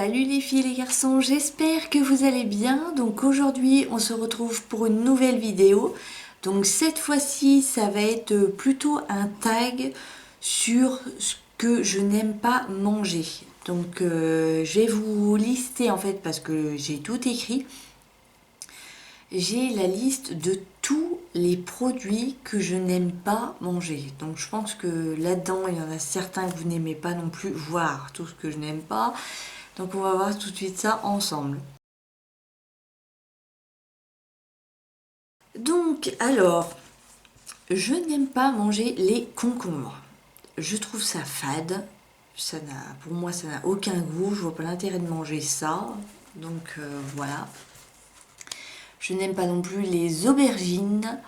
Salut les filles et les garçons, j'espère que vous allez bien. Donc aujourd'hui on se retrouve pour une nouvelle vidéo. Donc cette fois-ci ça va être plutôt un tag sur ce que je n'aime pas manger. Donc je vais vous lister en fait parce que j'ai tout écrit. J'ai la liste de tous les produits que je n'aime pas manger. Donc je pense que là-dedans, il y en a certains que vous n'aimez pas non plus, voire tout ce que je n'aime pas. Donc on va voir tout de suite ça ensemble. Donc alors, je n'aime pas manger les concombres. Je trouve ça fade. Pour moi, ça n'a aucun goût. Je vois pas l'intérêt de manger ça. Donc voilà. Je n'aime pas non plus les aubergines,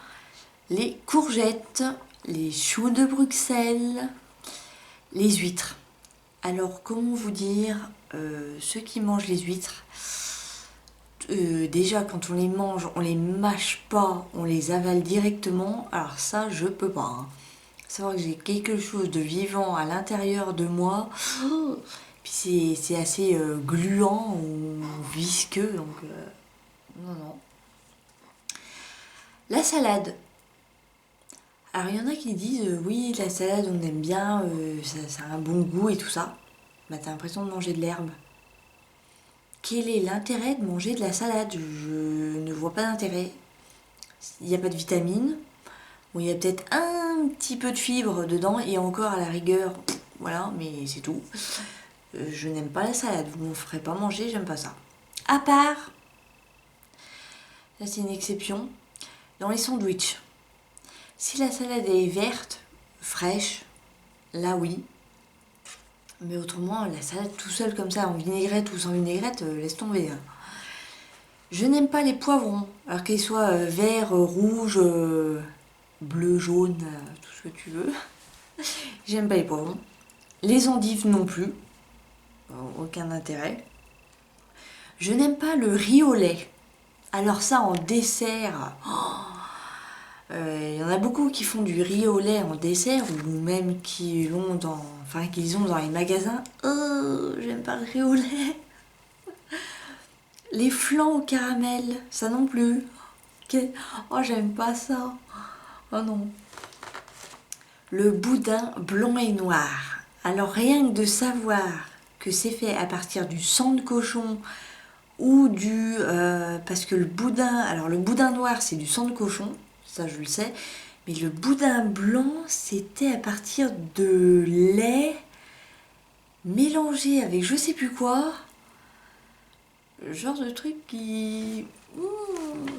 les courgettes, les choux de Bruxelles, les huîtres. Alors, comment vous dire, ceux qui mangent les huîtres, déjà quand on les mange, on les mâche pas, on les avale directement. Alors ça, je peux pas. Hein. Savoir que j'ai quelque chose de vivant à l'intérieur de moi, puis c'est assez gluant ou visqueux, donc non, non. La salade. Alors il y en a qui disent oui la salade on aime bien, ça a un bon goût et tout ça. Bah t'as l'impression de manger de l'herbe. Quel est l'intérêt de manger de la salade? Je ne vois pas d'intérêt. Il n'y a pas de vitamines. Bon, il y a peut-être un petit peu de fibre dedans et encore à la rigueur, voilà, mais c'est tout. Je n'aime pas la salade, vous ne me ferez pas manger, j'aime pas ça. À part, ça c'est une exception, dans les sandwichs. Si la salade est verte, fraîche, là oui. Mais autrement, la salade tout seul comme ça, en vinaigrette ou sans vinaigrette, laisse tomber. Hein. Je n'aime pas les poivrons, alors qu'ils soient verts, rouges, bleus, jaunes, tout ce que tu veux. J'aime pas les poivrons. Les endives non plus, aucun intérêt. Je n'aime pas le riz au lait. Alors ça, en dessert, y en a beaucoup qui font du riz au lait en dessert ou même qu'ils ont dans les magasins. Oh, j'aime pas le riz au lait. Les flancs au caramel, ça non plus. Oh, j'aime pas ça. Oh non. Le boudin blanc et noir. Alors rien que de savoir que c'est fait à partir du sang de cochon ou parce que le boudin noir c'est du sang de cochon, ça je le sais, mais le boudin blanc c'était à partir de lait mélangé avec je sais plus quoi. Le genre de truc qui...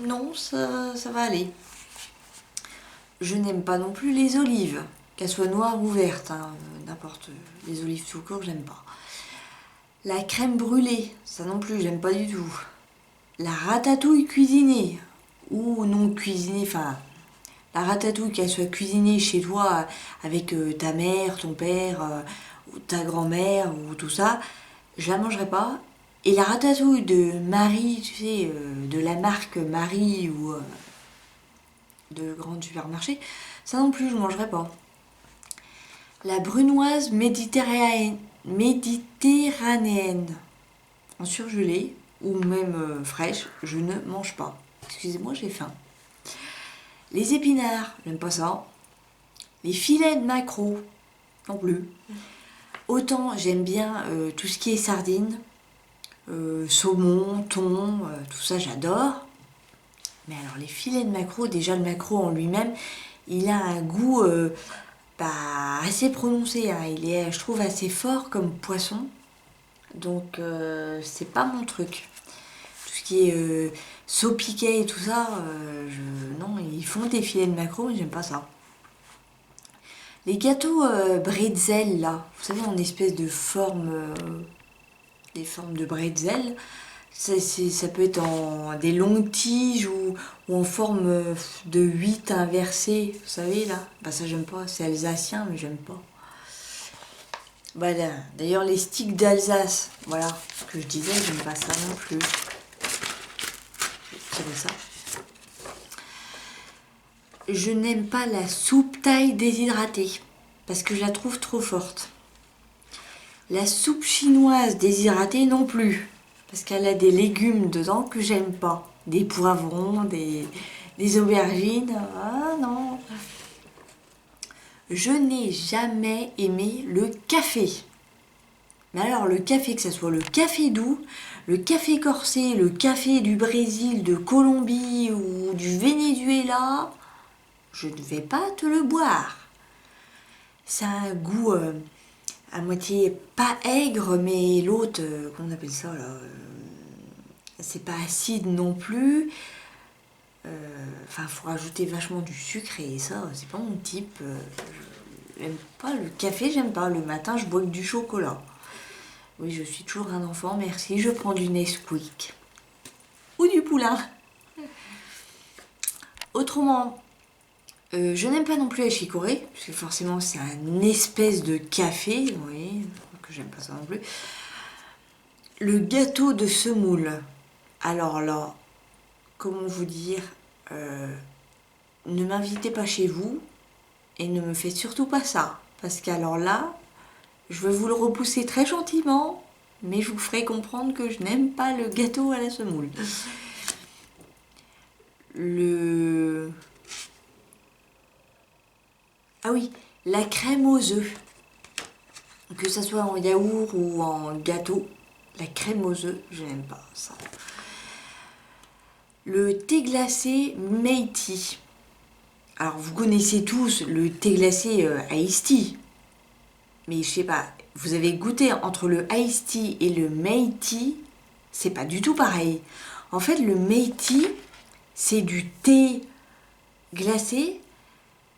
non, ça va aller. Je n'aime pas non plus les olives, qu'elles soient noires ou vertes, hein, n'importe. Les olives tout court, j'aime pas. La crème brûlée, ça non plus, j'aime pas du tout. La ratatouille cuisinée, ou non cuisinée, enfin, la ratatouille, qu'elle soit cuisinée chez toi avec ta mère, ton père, ou ta grand-mère, ou tout ça, je la mangerai pas. Et la ratatouille de Marie, tu sais, de la marque Marie ou de grand supermarché, ça non plus je ne mangerai pas. La brunoise méditerranéenne en surgelé ou même fraîche, je ne mange pas. Excusez-moi, j'ai faim. Les épinards, j'aime pas ça. Les filets de maquereau, non plus. Autant j'aime bien tout ce qui est sardines, saumon, thon, tout ça j'adore. Mais alors les filets de maquereau, déjà le maquereau en lui-même, il a un goût assez prononcé. Hein. Il est, je trouve, assez fort comme poisson. Donc c'est pas mon truc. Tout ce qui est saupiquet et tout ça, non, ils font des filets de maquereau, mais j'aime pas ça. Les gâteaux bretzel, là, vous savez, en espèce de forme, des formes de bretzel, ça peut être en des longues tiges ou en forme de 8 inversées, vous savez, là. Bah ça, j'aime pas, c'est alsacien, mais j'aime pas. Voilà, d'ailleurs, les sticks d'Alsace, voilà, ce que je disais, j'aime pas ça non plus. C'est ça. Je n'aime pas la soupe thaï déshydratée parce que je la trouve trop forte. La soupe chinoise déshydratée non plus. Parce qu'elle a des légumes dedans que j'aime pas. Des poivrons, des aubergines. Ah non. Je n'ai jamais aimé le café. Mais alors le café, que ce soit le café doux, le café corsé, le café du Brésil, de Colombie ou du Venezuela, je ne vais pas te le boire. Ça a un goût à moitié pas aigre, mais l'autre, comment on appelle ça là c'est pas acide non plus. Enfin, faut rajouter vachement du sucre et ça, c'est pas mon type. J'aime pas le café, j'aime pas. Le matin, je bois que du chocolat. Oui, je suis toujours un enfant, merci. Je prends du Nesquik ou du poulain. Autrement, je n'aime pas non plus la chicorée, parce que forcément c'est un espèce de café, oui, que j'aime pas ça non plus. Le gâteau de semoule. Alors là, comment vous dire, ne m'invitez pas chez vous et ne me faites surtout pas ça. Parce qu'alors là, je vais vous le repousser très gentiment, mais je vous ferai comprendre que je n'aime pas le gâteau à la semoule. Ah oui, la crème aux œufs. Que ça soit en yaourt ou en gâteau, la crème aux œufs, je n'aime pas ça. Le thé glacé Meiti. Alors vous connaissez tous le thé glacé Iced Tea. Mais je sais pas, vous avez goûté entre le Iced Tea et le Meiti, c'est pas du tout pareil. En fait, le Meiti, c'est du thé glacé,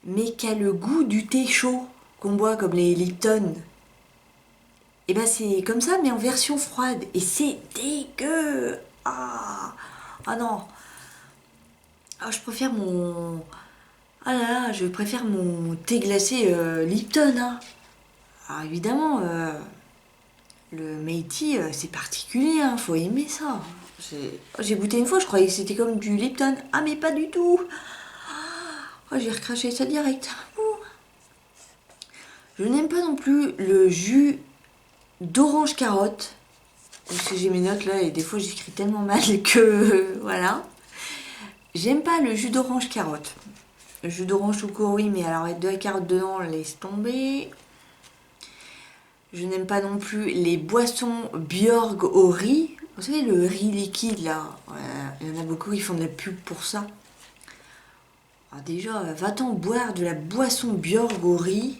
mais qui a le goût du thé chaud qu'on boit comme les Lipton. Et ben c'est comme ça, mais en version froide. Et c'est dégueu. Ah non. Ah, je préfère mon... Ah là là, je préfère mon thé glacé Lipton. Hein. Alors évidemment, le Meiti, c'est particulier, hein, faut aimer ça. J'ai goûté une fois, je croyais que c'était comme du Lipton. Ah mais pas du tout. Oh, j'ai recraché ça direct. Ouh. Je n'aime pas non plus le jus d'orange carotte. Parce que j'ai mes notes là et des fois j'écris tellement mal que voilà. J'aime pas le jus d'orange carotte. Le jus d'orange tout court, oui, mais alors avec de la carotte dedans, laisse tomber. Je n'aime pas non plus les boissons Björg au riz. Vous savez, le riz liquide là. Il y en a beaucoup qui font de la pub pour ça. Alors déjà, va-t-on boire de la boisson Björg au riz?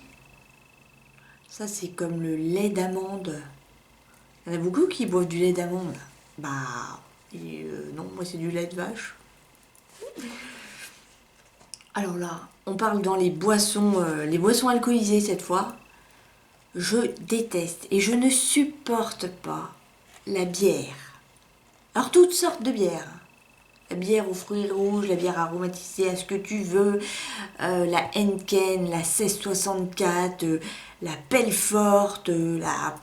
Ça, c'est comme le lait d'amande. Il y en a beaucoup qui boivent du lait d'amande. Bah, non, moi c'est du lait de vache. Alors là, on parle dans les boissons alcoolisées cette fois. Je déteste et je ne supporte pas la bière. Alors toutes sortes de bières. La bière aux fruits rouges, la bière aromatisée à ce que tu veux, la Henken, la 1664, la Pelfort, la...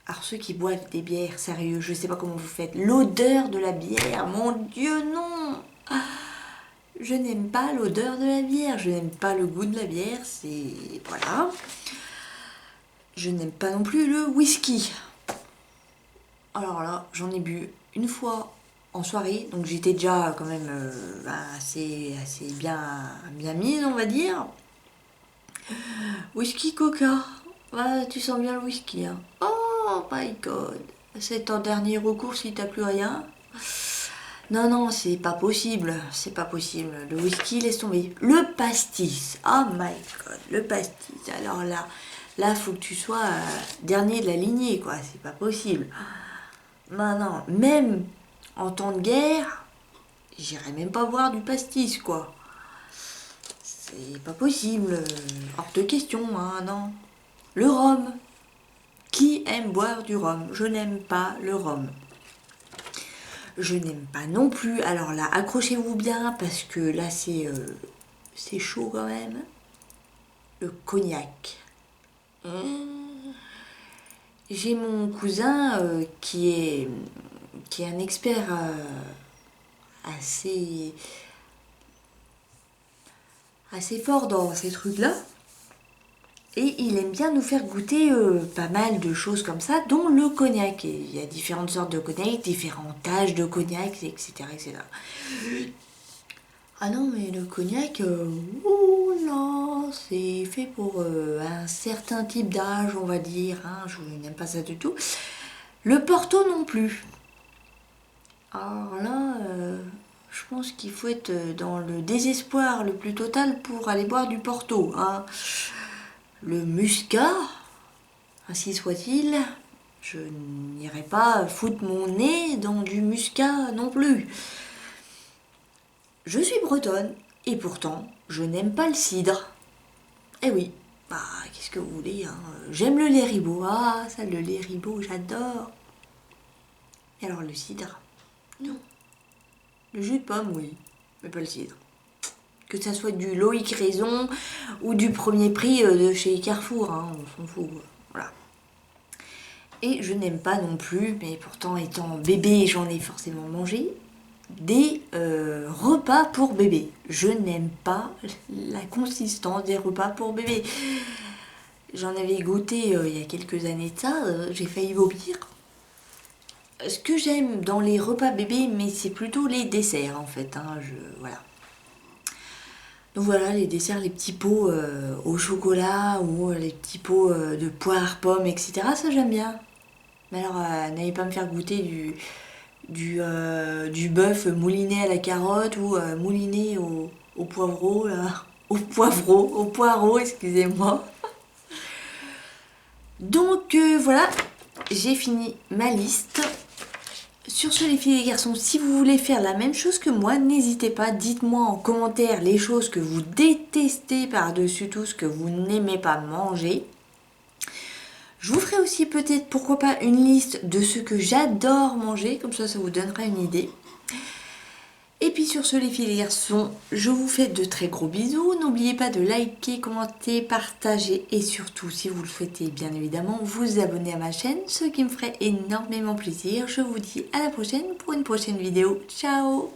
Alors ceux qui boivent des bières, sérieux, je sais pas comment vous faites. L'odeur de la bière, mon Dieu, non. Je n'aime pas l'odeur de la bière, je n'aime pas le goût de la bière, c'est... Voilà. Je n'aime pas non plus le whisky. Alors là, j'en ai bu une fois en soirée, donc j'étais déjà quand même assez bien mise, on va dire. Whisky coca. Ouais, tu sens bien le whisky, hein. Oh my god. C'est ton dernier recours si t'as plus rien. Non, non, c'est pas possible. C'est pas possible. Le whisky, laisse tomber. Le pastis. Oh my god. Le pastis. Alors là, faut que tu sois dernier de la lignée, quoi. C'est pas possible. Non, non. Même en temps de guerre, j'irais même pas boire du pastis, quoi. C'est pas possible. Hors de question, hein, non. Le rhum. Qui aime boire du rhum? Je n'aime pas le rhum. Je n'aime pas non plus. Alors là, accrochez-vous bien parce que là, c'est chaud quand même. Le cognac. J'ai mon cousin qui est un expert assez fort dans ces trucs-là. Et il aime bien nous faire goûter pas mal de choses comme ça, dont le cognac. Et il y a différentes sortes de cognac, différents âges de cognac, etc. etc. Ah non, mais le cognac, oula, c'est fait pour un certain type d'âge, on va dire. Hein, je n'aime pas ça du tout. Le Porto non plus. Alors là, je pense qu'il faut être dans le désespoir le plus total pour aller boire du Porto. Hein. Le Muscat, ainsi soit-il, je n'irai pas foutre mon nez dans du Muscat non plus. Je suis bretonne et pourtant je n'aime pas le cidre. Eh oui, bah qu'est-ce que vous voulez, hein. J'aime le lait ribot, ah ça le lait ribot j'adore. Et alors le cidre, non. Le jus de pomme, oui, mais pas le cidre. Que ça soit du Loïc Raison ou du premier prix de chez Carrefour, hein, on s'en fout, voilà. Et je n'aime pas non plus, mais pourtant étant bébé j'en ai forcément mangé, des repas pour bébé. Je n'aime pas la consistance des repas pour bébé. J'en avais goûté il y a quelques années de ça, j'ai failli vomir. Ce que j'aime dans les repas bébés, mais c'est plutôt les desserts en fait. Hein, voilà. Donc voilà, les desserts, les petits pots au chocolat ou les petits pots de poire, pommes, etc. Ça j'aime bien. Mais alors, n'allez pas me faire goûter du bœuf mouliné à la carotte ou mouliné au poivreau, là. Au poireau, excusez-moi. Donc voilà, j'ai fini ma liste. Sur ce les filles et les garçons, si vous voulez faire la même chose que moi, n'hésitez pas, dites-moi en commentaire les choses que vous détestez par-dessus tout ce que vous n'aimez pas manger. Je vous ferai aussi peut-être, pourquoi pas, une liste de ce que j'adore manger, comme ça vous donnera une idée. Et puis sur ce les filles et les garçons, je vous fais de très gros bisous. N'oubliez pas de liker, commenter, partager et surtout, si vous le souhaitez bien évidemment, vous abonner à ma chaîne, ce qui me ferait énormément plaisir. Je vous dis à la prochaine pour une prochaine vidéo. Ciao!